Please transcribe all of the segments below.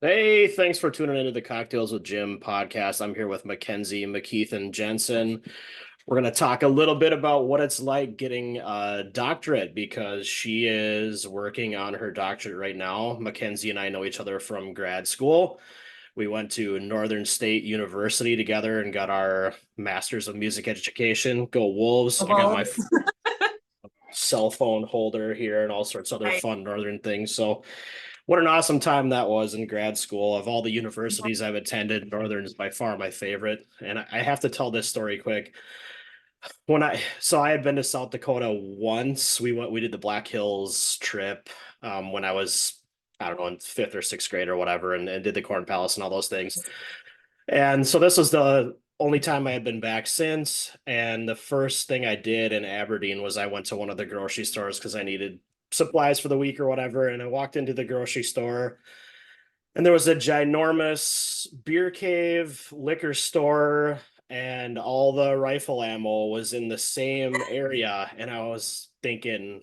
Hey, thanks for tuning into the Cocktails with Jim podcast. I'm here with Mackenzie, McKeithan, Jensen. We're going to talk a little bit about what it's like getting a doctorate because she is working on her doctorate right now. Mackenzie and I know each other from grad school. We went to Northern State University together and got our Masters of Music Education. Go Wolves. I got Well, my cell phone holder here and all sorts of other I, fun Northern things. So what an awesome time that was in grad school. Of all the universities I've attended, Northern is by far my favorite. And I have to tell this story quick. I had been to South Dakota once. We did the Black Hills trip when I was, I don't know, in fifth or sixth grade or whatever, and did the Corn Palace and all those things. And so this was the only time I had been back since. And the first thing I did in Aberdeen was I went to one of the grocery stores because I needed supplies for the week or whatever. And I walked into the grocery store and there was a ginormous beer cave, liquor store, and all the rifle ammo was in the same area. And I was thinking,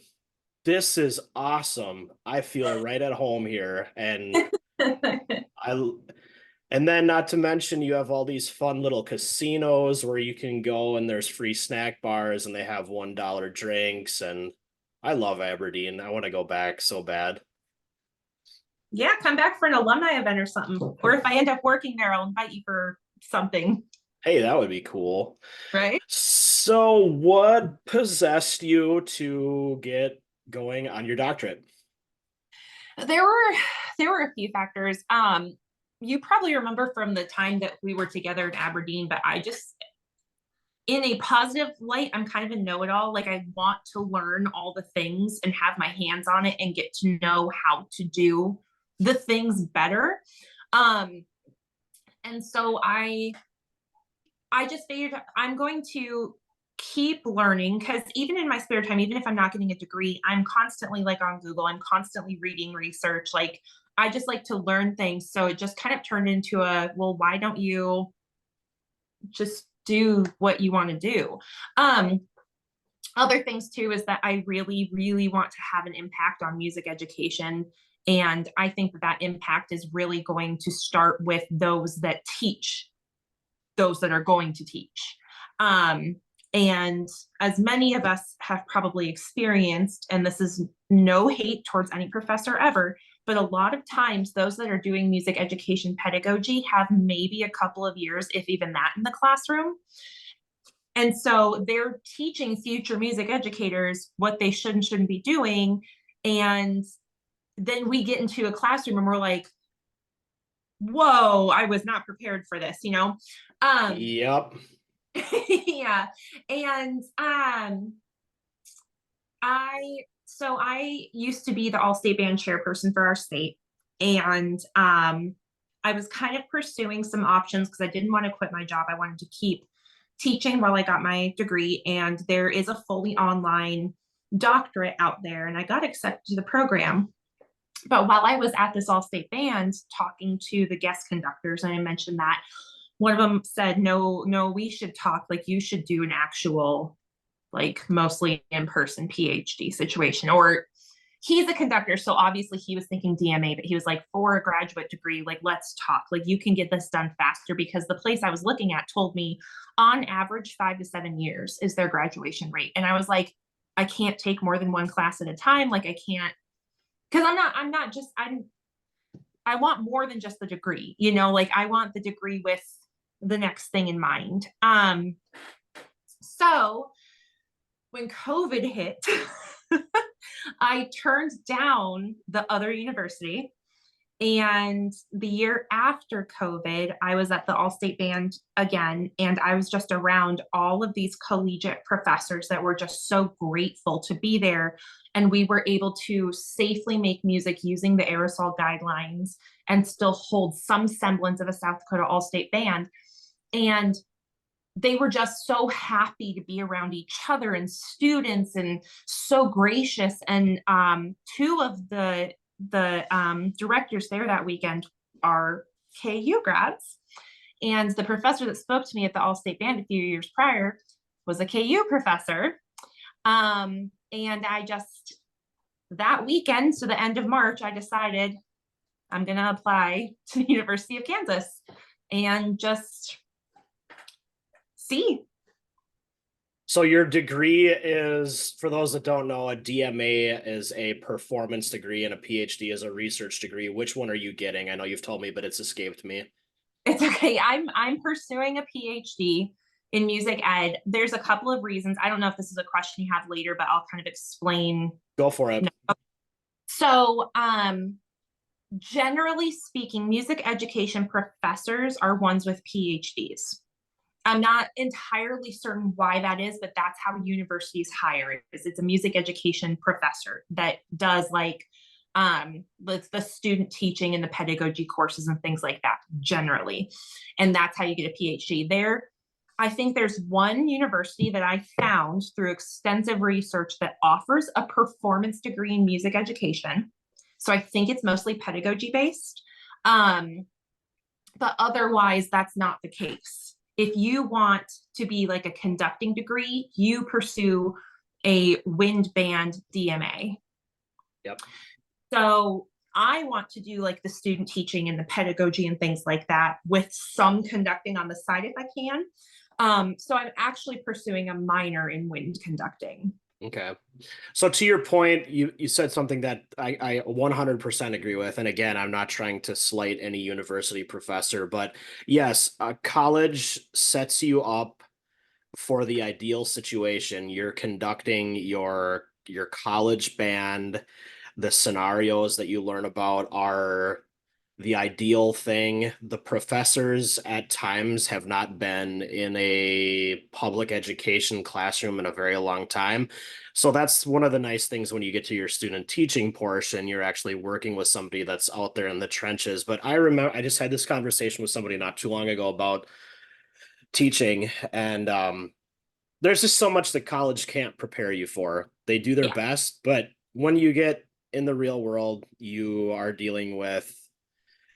this is awesome. I feel right at home here. I and then not to mention you have all these fun little casinos where you can go and there's free snack bars and they have $1 drinks and I love Aberdeen. I want to go back so bad. yeah, come back for an alumni event or something. Or if I end up working there, I'll invite you for something, Hey, that would be cool. right? So, what possessed you to get going on your doctorate? There were there were a few factors. You probably remember from the time that we were together in Aberdeen, but I just in a positive light, I'm kind of a know-it-all. Like I want to learn all the things and have my hands on it and get to know how to do the things better. Um, and so I just figured I'm going to keep learning because even in my spare time, even if I'm not getting a degree, I'm constantly like on Google, I'm constantly reading research. Like I just like to learn things. So it just kind of turned into a, well, why don't you just do what you want to do? Um, Other things too is that I really, really want to have an impact on music education. And I think that that impact is really going to start with those that teach those that are going to teach. Um, and as many of us have probably experienced, and this is no hate towards any professor ever, but a lot of times those that are doing music education pedagogy have maybe a couple of years, if even that, in the classroom. And so they're teaching future music educators what they should and shouldn't be doing. And then we get into a classroom and we're like, whoa, I was not prepared for this, you know? Um, Yep. yeah. And I used to be the all-state band chairperson for our state. And I was kind of pursuing some options because I didn't want to quit my job. I wanted to keep teaching while I got my degree. And there is a fully online doctorate out there, and I got accepted to the program. But while I was at this all-state band talking to the guest conductors, and I mentioned that, one of them said, no, no, we should talk, like you should do an actual, like mostly in-person PhD situation. Or he's a conductor, so obviously he was thinking DMA, but he was like, for a graduate degree, like let's talk, like you can get this done faster, because the place I was looking at told me on average 5 to 7 years is their graduation rate. And I was like, I can't take more than one class at a time. Like I can't, because I'm not just, I want more than just the degree, you know, like I want the degree with the next thing in mind. So when COVID hit, I turned down the other university. And the year after COVID, I was at the All State Band again. And I was just around all of these collegiate professors that were just so grateful to be there. And we were able to safely make music using the aerosol guidelines and still hold some semblance of a South Dakota All State Band. And they were just so happy to be around each other and students, and so gracious. And two of the directors there that weekend are KU grads, and the professor that spoke to me at the All-State Band a few years prior was a KU professor. And I just, that weekend, so the end of March, I decided I'm going to apply to the University of Kansas and just see. So your degree is, for those that don't know, a DMA is a performance degree and a PhD is a research degree. Which one are you getting? I know you've told me, but it's escaped me. It's okay. I'm pursuing a PhD in music ed. There's a couple of reasons. I don't know if this is a question you have later, but I'll kind of explain. Go for it. No. So, generally speaking, music education professors are ones with PhDs. I'm not entirely certain why that is, but that's how universities hire it. It's a music education professor that does like the student teaching and the pedagogy courses and things like that generally. And that's how you get a PhD. I think there's one university that I found through extensive research that offers a performance degree in music education. So I think it's mostly pedagogy based. But otherwise, that's not the case. If you want to be like a conducting degree, you pursue a wind band DMA. Yep. So I want to do like the student teaching and the pedagogy and things like that with some conducting on the side if I can. So I'm actually pursuing a minor in wind conducting. Okay. So to your point, you said something that I 100% agree with. And again, I'm not trying to slight any university professor, but yes, college sets you up for the ideal situation. You're conducting your college band. The scenarios that you learn about are the ideal thing. The professors at times have not been in a public education classroom in a very long time. So that's one of the nice things when you get to your student teaching portion, you're actually working with somebody that's out there in the trenches. But I remember I just had this conversation with somebody not too long ago about teaching, and there's just so much that college can't prepare you for. They do their Yeah. best, but when you get in the real world, you are dealing with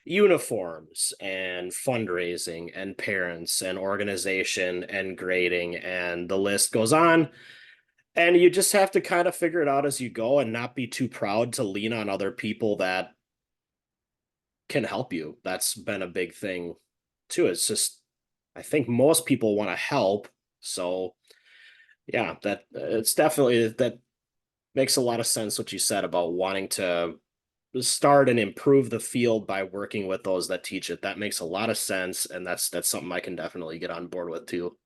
uniforms and fundraising and parents and organization and grading, and the list goes on. And you just have to kind of figure it out as you go and not be too proud to lean on other people that can help you. That's been a big thing too. It's just, I think most people want to help. So yeah, that it's definitely, that makes a lot of sense what you said about wanting to start and improve the field by working with those that teach it. That makes a lot of sense, and that's something I can definitely get on board with too.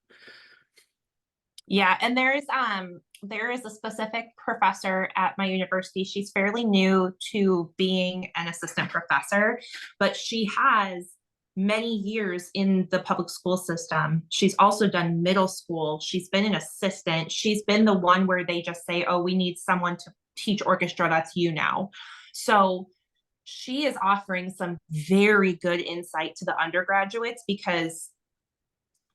Yeah, and there is a specific professor at my university. She's fairly new to being an assistant professor, but she has many years in the public school system. She's also done middle school. She's been an assistant. She's been the one where they just say, "Oh, we need someone to teach orchestra. That's you now." So she is offering some very good insight to the undergraduates because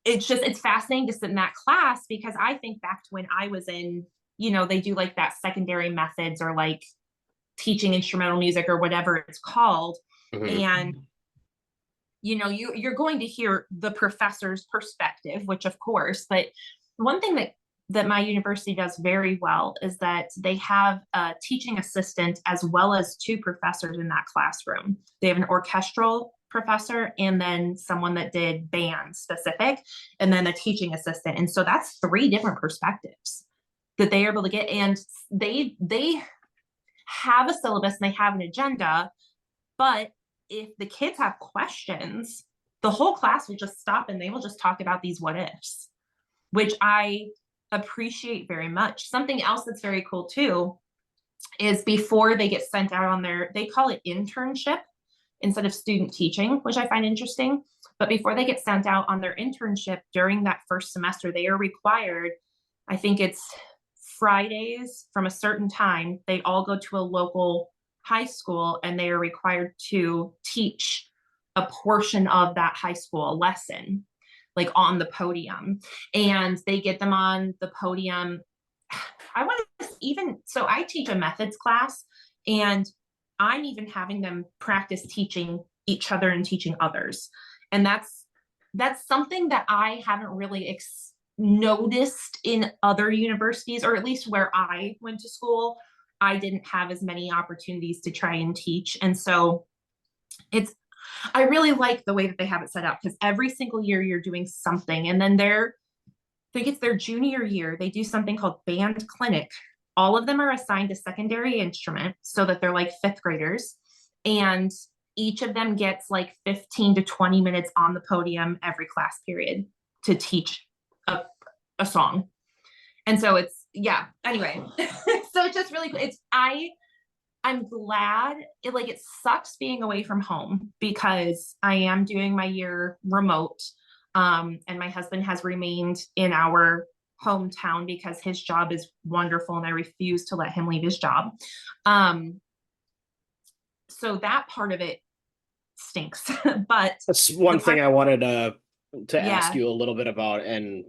it's fascinating to sit in that class because I think back to when I was in, they do like that secondary methods or like teaching instrumental music or whatever it's called. Mhm. And you're going to hear the professor's perspective, which of course, but one thing that my university does very well is that they have a teaching assistant as well as two professors in that classroom. They have an orchestral professor and then someone that did band specific and then a teaching assistant. And so that's three different perspectives that they are able to get. And they have a syllabus and they have an agenda, but if the kids have questions, the whole class will just stop and they will just talk about these what ifs, which I appreciate very much. Something else that's very cool too is before they get sent out on they call it internship instead of student teaching, which I find interesting. But before they get sent out on their internship during that first semester, they are required, I think it's Fridays from a certain time, they all go to a local high school and they are required to teach a portion of that high school lesson, like on the podium. And they get them on the podium. I want to even, so I teach a methods class and I'm even having them practice teaching each other and teaching others. And that's something that I haven't really noticed in other universities, or at least where I went to school. I didn't have as many opportunities to try and teach. And so It's I really like the way that they have it set up because every single year you're doing something. And then I think it's their junior year, they do something called band clinic. All of them are assigned a secondary instrument so that they're like fifth graders. And each of them gets like 15 to 20 minutes on the podium every class period to teach a, a song. And so it's, yeah, anyway. So it's just really, I'm glad it sucks being away from home because I am doing my year remote. And my husband has remained in our hometown because his job is wonderful and I refuse to let him leave his job. Um, so that part of it stinks. But That's one the thing part, I wanted to ask yeah, you a little bit about, and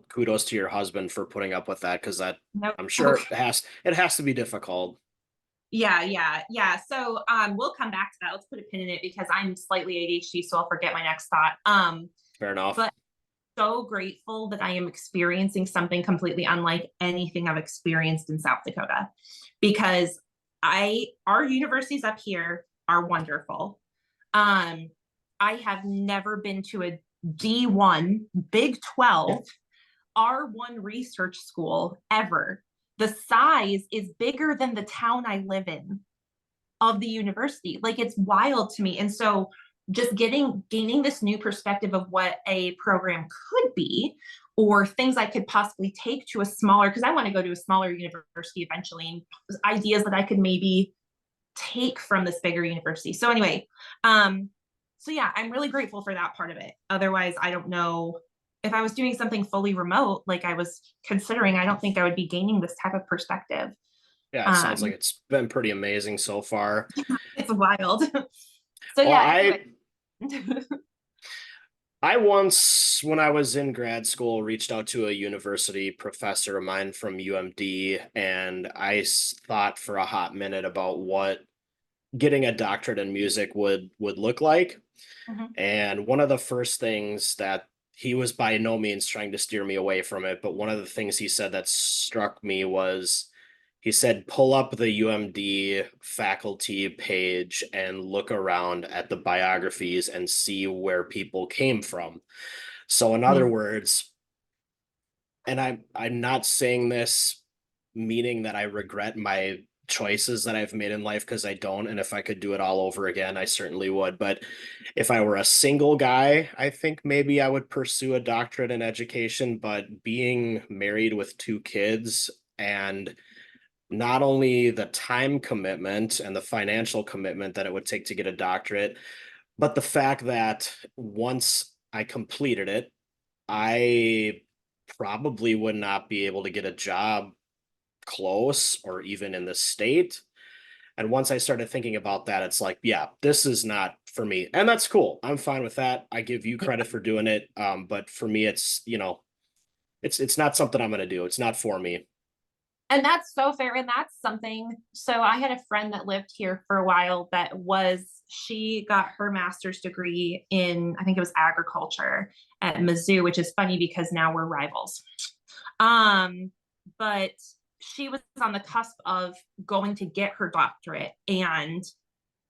kudos to your husband for putting up with that, because that no, I'm oh, sure it has to be difficult. yeah. So we'll come back to that. Let's put a pin in it because I'm slightly ADHD, so I'll forget my next thought. Fair enough. But so grateful that I am experiencing something completely unlike anything I've experienced in South Dakota because our universities up here are wonderful. Um, I have never been to a D1 Big 12 R1 research school ever. The size is bigger than the town I live in of the university. Like it's wild to me. And so just gaining this new perspective of what a program could be or things I could possibly take to a smaller, because I want to go to a smaller university eventually, and ideas that I could maybe take from this bigger university. So anyway, so yeah, I'm really grateful for that part of it. Otherwise, I don't know if I was doing something fully remote, like I was considering, I don't think I would be gaining this type of perspective. Yeah, it sounds like Um, it's been pretty amazing so far. it's wild. So Well, yeah, I anyway. I once, when I was in grad school, reached out to a university professor of mine from UMD, and thought for a hot minute about what getting a doctorate in music would look like. Mhm. And one of the first things that he was by no means trying to steer me away from it, but one of the things he said that struck me was he said, pull up the UMD faculty page and look around at the biographies and see where people came from. So, in other Mm. words, and I'm not saying this meaning that I regret my choices that I've made in life, because I don't. And if I could do it all over again, I certainly would. But if I were a single guy, I think maybe I would pursue a doctorate in education. But being married with two kids, and not only the time commitment and the financial commitment that it would take to get a doctorate, but the fact that once I completed it, I probably would not be able to get a job close or even in the state. And once I started thinking about that, it's like, yeah, this is not for me. And that's cool. I'm fine with that. I give you credit for doing it. But for me, it's not something I'm gonna do. It's not for me. And that's so fair. And that's something. So I had a friend that lived here for a while she got her master's degree in, I think it was agriculture at Mizzou, which is funny because now we're rivals. But she was on the cusp of going to get her doctorate. And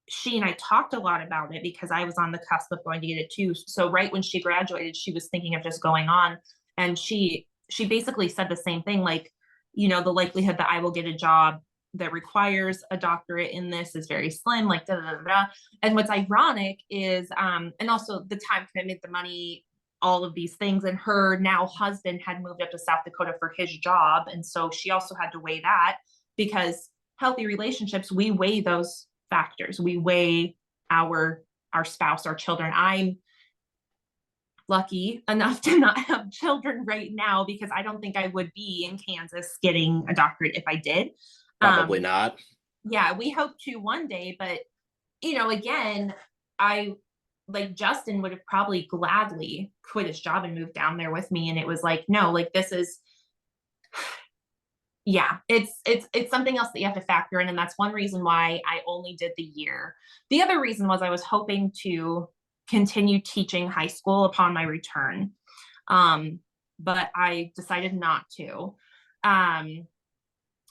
she and I talked a lot about it because I was on the cusp of going to get it too. So right when she graduated, she was thinking of just going on. And she basically said the same thing, like, the likelihood that I will get a job that requires a doctorate in this is very slim, like da da da da. And what's ironic is and also the time commitment, the money, all of these things. And her now husband had moved up to South Dakota for his job. And so she also had to weigh that because healthy relationships, we weigh those factors. We weigh our spouse, our children. I'm lucky enough to not have children right now because I don't think I would be in Kansas getting a doctorate if I did. Probably Um, not. yeah, we hope to one day, but again, I like Justin would have probably gladly quit his job and moved down there with me. And it was like, no, like this is, yeah, it's something else that you have to factor in. And that's one reason why I only did the year. The other reason was I was hoping to continue teaching high school upon my return. Um, but I decided not to. Um,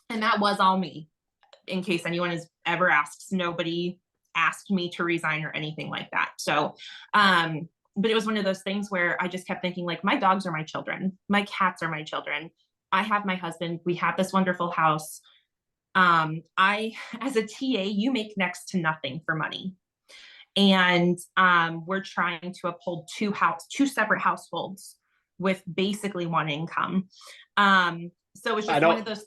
and that was all me, in case anyone has ever asked. Nobody asked me to resign or anything like that. So, but it was one of those things where I just kept thinking, like, my dogs are my children, my cats are my children. I have my husband, we have this wonderful house. I, as a TA, you make next to nothing for money. And we're trying to uphold two separate households with basically one income. So it's I just one don't, of those,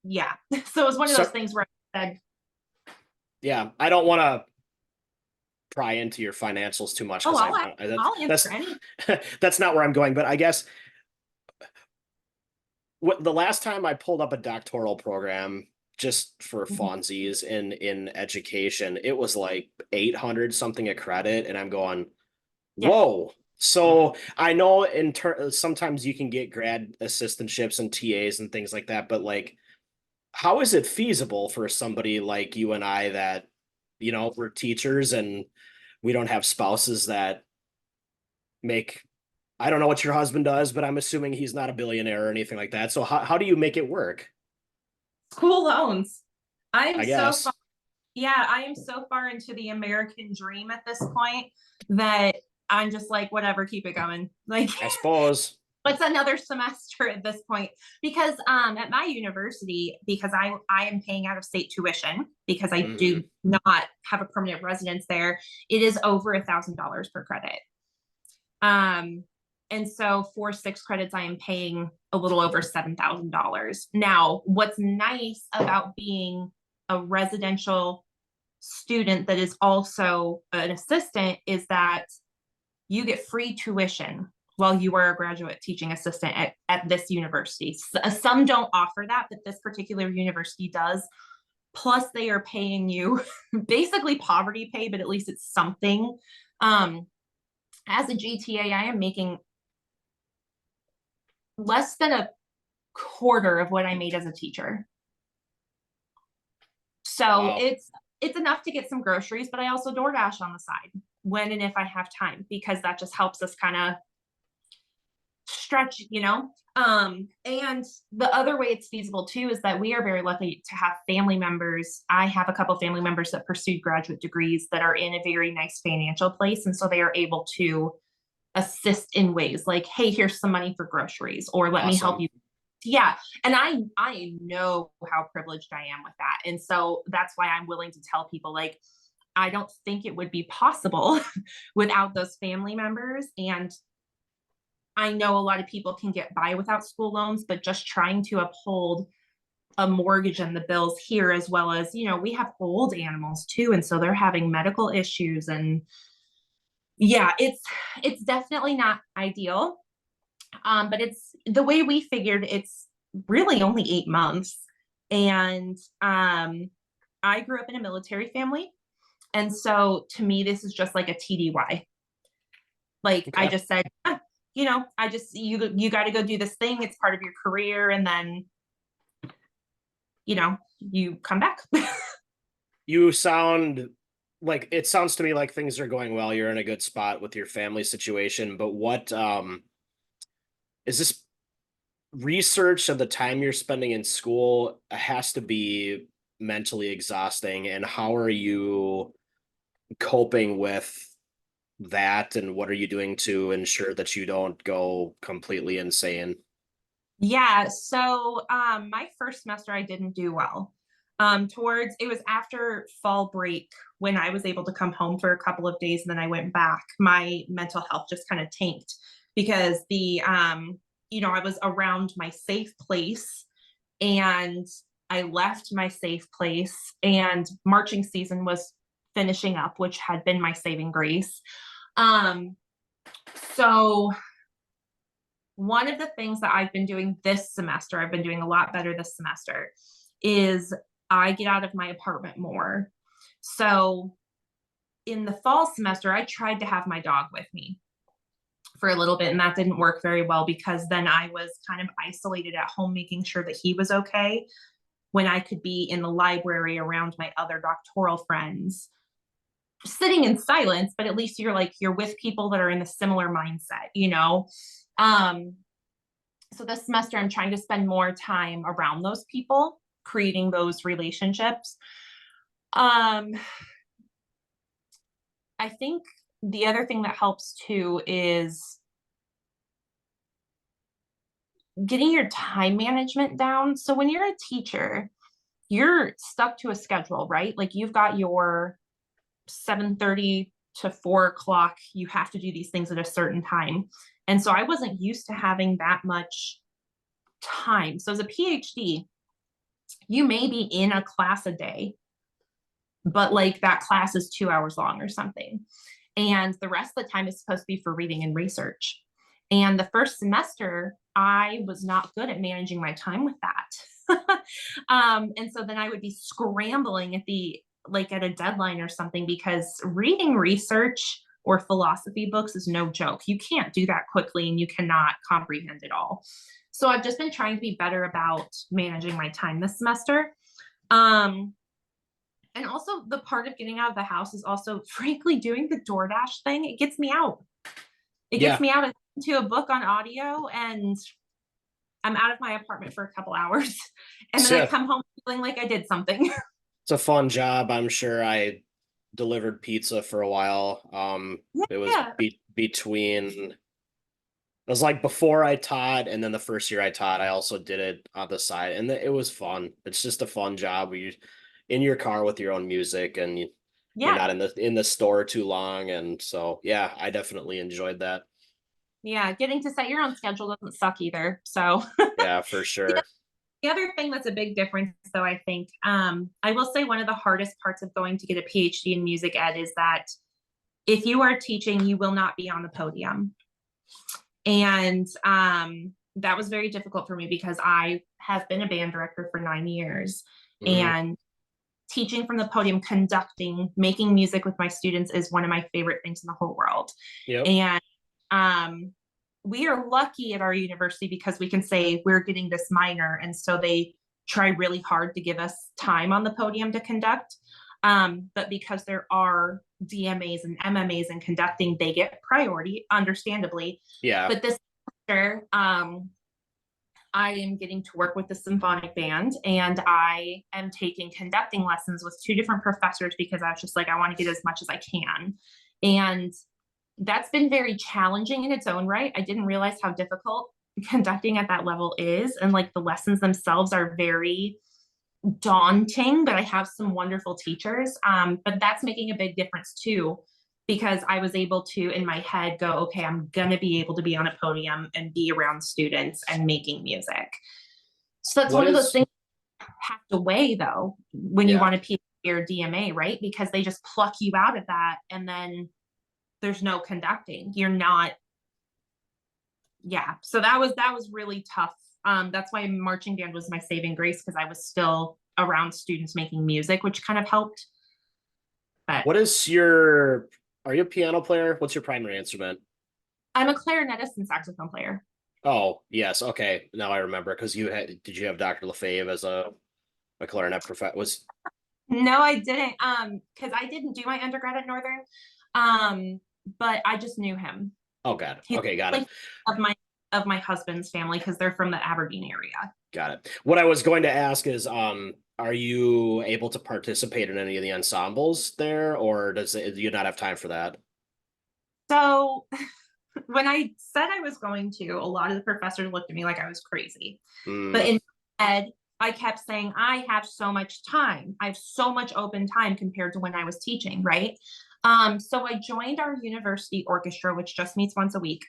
yeah. So it was one of those so things where I said, yeah, I don't want to pry into your financials too much oh, because I'll answer that's any. that's not where I'm going. But I guess the last time I pulled up a doctoral program just for funsies in education, it was like 800 something a credit, and I'm going, Yeah. whoa. So I know sometimes you can get grad assistantships and TAs and things like that, but like, how is it feasible for somebody like you and I that, we're teachers and we don't have spouses that make, I don't know what your husband does, but I'm assuming he's not a billionaire or anything like that. So how do you make it work? School loans. I am I so far, guess. yeah, I am so far into the American dream at this point that I'm just like, whatever, keep it going. Like, I suppose. what's another semester at this point? Because at my university, because I am paying out of state tuition because I Hmm. do not have a permanent residence there, it is over $1,000 per credit. Um, and so for 6 credits, I am paying a little over $7,000. Now, what's nice about being a residential student that is also an assistant is that you get free tuition while you are a graduate teaching assistant at this university. Some don't offer that, but this particular university does. Plus, they are paying you basically poverty pay, but at least it's something. As a GTA, I am making less than a quarter of what I made as a teacher. So Wow. it's enough to get some groceries, but I also DoorDash on the side when and if I have time, because that just helps us kind of stretch, you know. And the other way it's feasible too is that we are very lucky to have family members. I have a couple of family members that pursued graduate degrees that are in a very nice financial place, and so they are able to assist in ways like, hey, here's some money for groceries, or let me help Awesome. you. Yeah. And I know how privileged I am with that. And so that's why I'm willing to tell people, like, I don't think it would be possible without those family members. And I know a lot of people can get by without school loans, but just trying to uphold a mortgage and the bills here, as well as, we have old animals too. And so they're having medical issues. And yeah, it's definitely not ideal. But it's the way we figured, it's really only 8 months. And I grew up in a military family. And so to me, this is just like a TDY. Like, I Okay. just said, I just, you got to go do this thing. It's part of your career. And then, you come back. You sound like, it sounds to me like things are going well. You're in a good spot with your family situation, but what is this research of the time you're spending in school has to be mentally exhausting, and how are you coping with that, and what are you doing to ensure that you don't go completely insane? Yeah. So my first semester, I didn't do well. Towards it was after fall break when I was able to come home for a couple of days, and then I went back. My mental health just kind of tanked because I was around my safe place, and I left my safe place, and marching season was finishing up, which had been my saving grace. Um, so one of the things that I've been doing this semester, I've been doing a lot better this semester, is I get out of my apartment more. So in the fall semester, I tried to have my dog with me for a little bit, and that didn't work very well because then I was kind of isolated at home, making sure that he was okay when I could be in the library around my other doctoral friends, sitting in silence, but at least you're with people that are in a similar mindset. Um, so this semester I'm trying to spend more time around those people, creating those relationships. um I think the other thing that helps too is getting your time management down. So when you're a teacher, you're stuck to a schedule, right? Like you've got your 7:30 to 4 o'clock. You have to do these things at a certain time. And so I wasn't used to having that much time. So as a PhD, you may be in a class a day, but like that class is 2 hours long or something. And the rest of the time is supposed to be for reading and research. And the first semester, I was not good at managing my time with that. And so then I would be scrambling at the like at a deadline or something because reading research or philosophy books is no joke. You can't do that quickly and you cannot comprehend it all. So I've just been trying to be better about managing my time this semester. Um, and also the part of getting out of the house is also frankly doing the DoorDash thing. It gets me out. It gets Yeah. me out to a book on audio and I'm out of my apartment for a couple hours. And then I So come home feeling like I did something. it's a fun job. I'm sure I delivered pizza for a while. It was Yeah. between, it was like before I taught, and then the first year I taught, I also did it on the side, and it was fun. It's just a fun job where you in your car with your own music, and you're Yeah. not in the store too long, and so yeah, I definitely enjoyed that. Yeah. Getting to set your own schedule doesn't suck either. So Yeah, for sure. the other thing that's a big difference, though, I think, I will say one of the hardest parts of going to get a PhD in music ed is that if you are teaching, you will not be on the podium. And that was very difficult for me because I have been a band director for 9 years. Mhm. And teaching from the podium, conducting, making music with my students is one of my favorite things in the whole world. Yep. And um, we are lucky at our university because we can say we're getting this minor. And so they try really hard to give us time on the podium to conduct. But because there are DMAs and MMAs in conducting, they get priority, understandably. Yeah. But this semester, I am getting to work with the symphonic band and I am taking conducting lessons with two different professors because I was just like, I want to get as much as I can. And that's been very challenging in its own right. I didn't realize how difficult conducting at that level is. And like the lessons themselves are very daunting, but I have some wonderful teachers. But that's making a big difference too, because I was able to, in my head, go, okay, I'm going to be able to be on a podium and be around students and making music. So that's What one of those is, things you have to weigh, though, when you yeah. want to PhD or DMA, right? Because they just pluck you out of that and then there's no conducting. You're not, yeah. So that was really tough. That's why marching band was my saving grace because I was still around students making music, which kind of helped. But What is your, are you a piano player? What's your primary instrument? I'm a clarinetist and saxophone player. Oh, yes. Okay. Now I remember because did you have Dr. LaFave as a clarinet professor? Was, No, I didn't. Because I didn't do my undergrad at Northern. Um, but I just knew him. oh, got it. He's Okay. Got like it. of my husband's family because they're from the Aberdeen area. Got it. What I was going to ask is, are you able to participate in any of the ensembles there, or do you not have time for that? So when I said I was going to, a lot of the professors looked at me like I was crazy. But Mm, in my head, I kept saying, I have so much time. I have so much open time compared to when I was teaching, right? So I joined our university orchestra, which just meets once a week.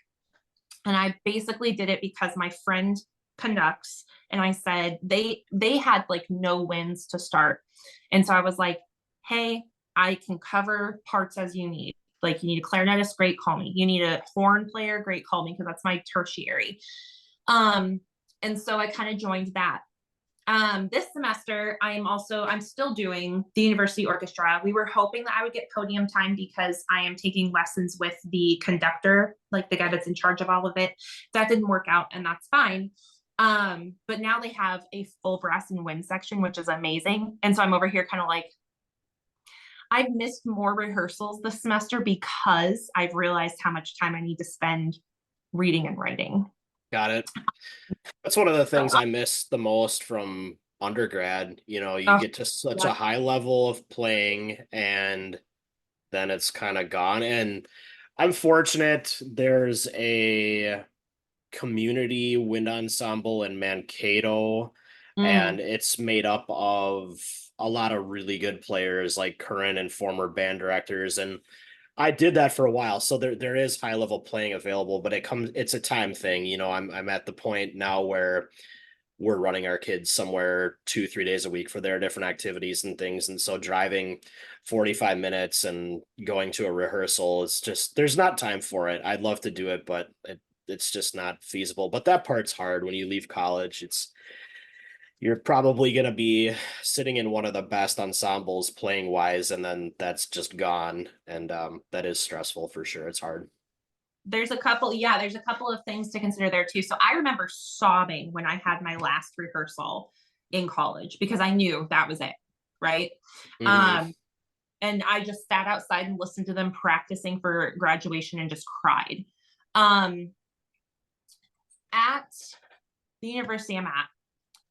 And I basically did it because my friend conducts and I said they had like no wins to start. And so I was like, hey, I can cover parts as you need. Like you need a clarinetist, great, call me. You need a horn player, great, call me because that's my tertiary. Um, and so I kind of joined that. This semester, I'm still doing the university orchestra. We were hoping that I would get podium time because I am taking lessons with the conductor, like the guy that's in charge of all of it. That didn't work out, and that's fine. But now they have a full brass and wind section, which is amazing. And so I'm over here kind of like, I've missed more rehearsals this semester because I've realized how much time I need to spend reading and writing. got it. That's one of the So, things I miss the most from undergrad. You know, you oh, get to such yeah. a high level of playing, and then it's kind of gone. And I'm fortunate there's a community wind ensemble in Mankato, Mm. and it's made up of a lot of really good players, like current and former band directors. And I did that for a while, so there is high level playing available, but it's a time thing. I'm at the point now where we're running our kids somewhere 2, 3 days a week for their different activities and things. And so driving 45 minutes and going to a rehearsal is just, there's not time for it. I'd love to do it, but it's just not feasible. But that part's hard when you leave college. You're probably going to be sitting in one of the best ensembles playing wise, and then that's just gone. And that is stressful for sure. It's hard. There's a couple of things to consider there too. So I remember sobbing when I had my last rehearsal in college because I knew that was it, right? Hmm. Um, and I just sat outside and listened to them practicing for graduation and just cried. Um, at the university I'm at,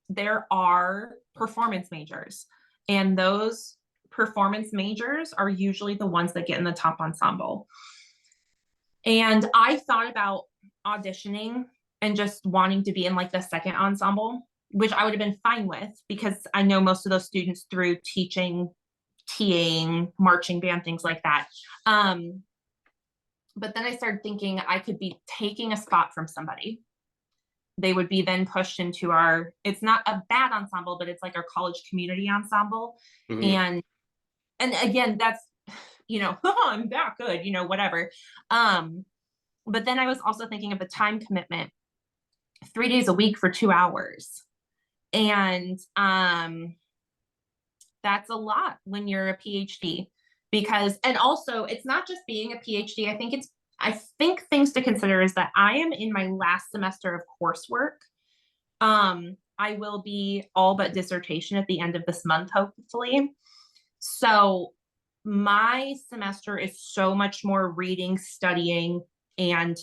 there are performance majors, and those performance majors are usually the ones that get in the top ensemble. And I thought about auditioning and just wanting to be in like the second ensemble, which I would have been fine with because I know most of those students through teaching, TAing, marching band, things like that. But then I started thinking I could be taking a spot from somebody. They would be then pushed into it's not a bad ensemble, but it's like our college community ensemble. Hmm. And again, that's, oh, I'm that good, whatever. Um, but then I was also thinking of the time commitment, 3 days a week for 2 hours. And that's a lot when you're a PhD and also it's not just being a PhD. I think things to consider is that I am in my last semester of coursework. I will be all but dissertation at the end of this month, hopefully. So my semester is so much more reading, studying, and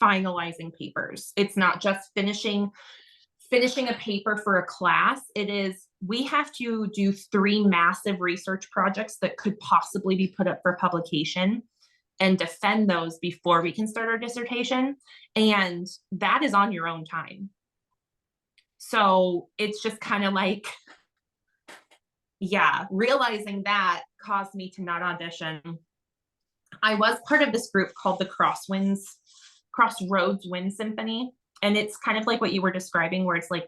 finalizing papers. It's not just finishing a paper for a class. We have to do 3 massive research projects that could possibly be put up for publication and defend those before we can start our dissertation. And that is on your own time. So it's just kind of like, yeah, realizing that caused me to not audition. I was part of this group called the Crossroads Wind Symphony. And it's kind of like what you were describing, where it's like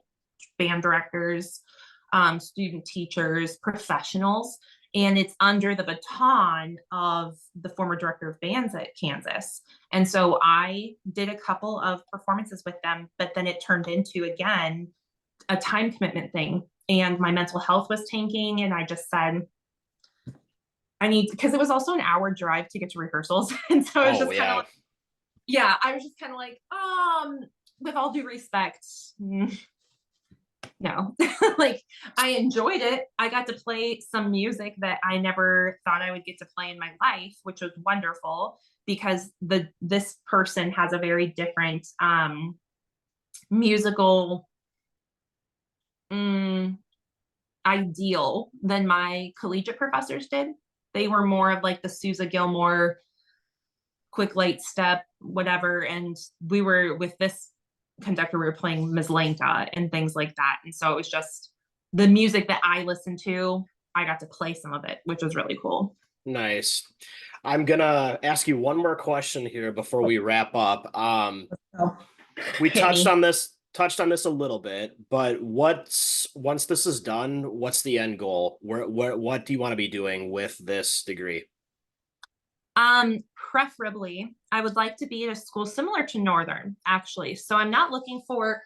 band directors, student teachers, professionals, and it's under the baton of the former director of bands at Kansas. And so I did a couple of performances with them, but then it turned into, again, a time commitment thing. And my mental health was tanking, and I just said, because it was also an hour drive to get to rehearsals. And so it was Oh just kind of yeah. like, yeah, I was just kind of like, with all due respect, no. Like, I enjoyed it. I got to play some music that I never thought I would get to play in my life, which was wonderful because this person has a very different musical ideal than my collegiate professors did. They were more of like the Sousa Gilmore quick light step, whatever. And we were with this conductor, we were playing Ms. Lenka and things like that. And so it was just the music that I listened to, I got to play some of it, which was really cool. Nice. I'm gonna ask you one more question here before we wrap up. So We hit touched me. on this a little bit, but once this is done, what's the end goal? What do you want to be doing with this degree? Preferably, I would like to be at a school similar to Northern, actually. So I'm not looking for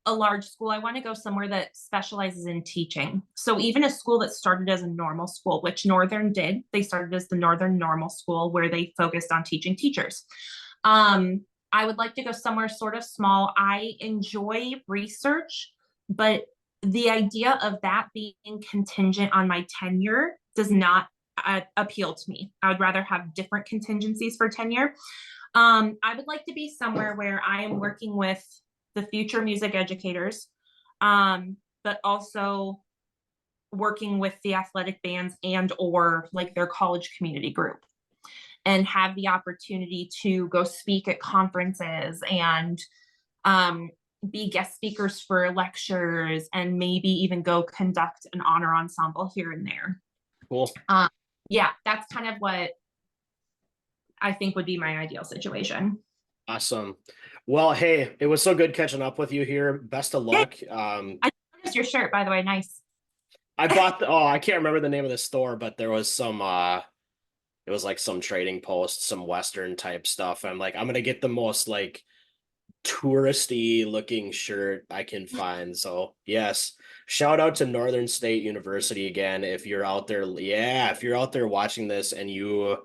a large school. I want to go somewhere that specializes in teaching. So even a school that started as a normal school, which Northern did, they started as the Northern Normal School where they focused on teaching teachers. I would like to go somewhere sort of small. I enjoy research, but the idea of that being contingent on my tenure does not appeal to me. I would rather have different contingencies for tenure. I would like to be somewhere where I am working with the future music educators, but also working with the athletic bands and or like their college community group, and have the opportunity to go speak at conferences and be guest speakers for lectures, and maybe even go conduct an honor ensemble here and there. Cool. Yeah, that's kind of what I think would be my ideal situation. Awesome. Well, hey, it was so good catching up with you here. Best of luck. I noticed your shirt, by the way. Nice. I bought oh, I can't remember the name of the store, but there was some it was like some trading post, some Western type stuff. I'm like, I'm gonna get the most like touristy looking shirt I can find. So yes, shout out to Northern State University again. If you're out there, yeah, if you're out there watching this and you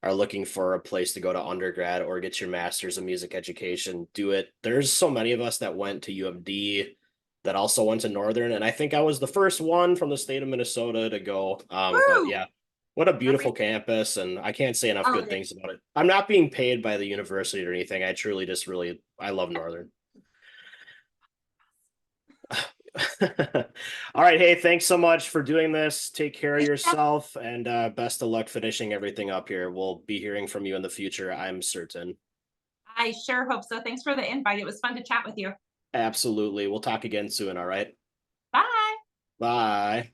are looking for a place to go to undergrad or get your master's in music education, do it. There's so many of us that went to UMD that also went to Northern, and I think I was the first one from the state of Minnesota to go. But Woo! yeah, what a beautiful campus, and I can't say enough Oh, good things about it. I'm not being paid by the university or anything. I truly just really I love Northern. All right, hey, thanks so much for doing this. Take care of yourself, and best of luck finishing everything up here. We'll be hearing from you in the future, I'm certain. I sure hope so. Thanks for the invite. It was fun to chat with you. Absolutely. We'll talk again soon, all right? Bye. Bye.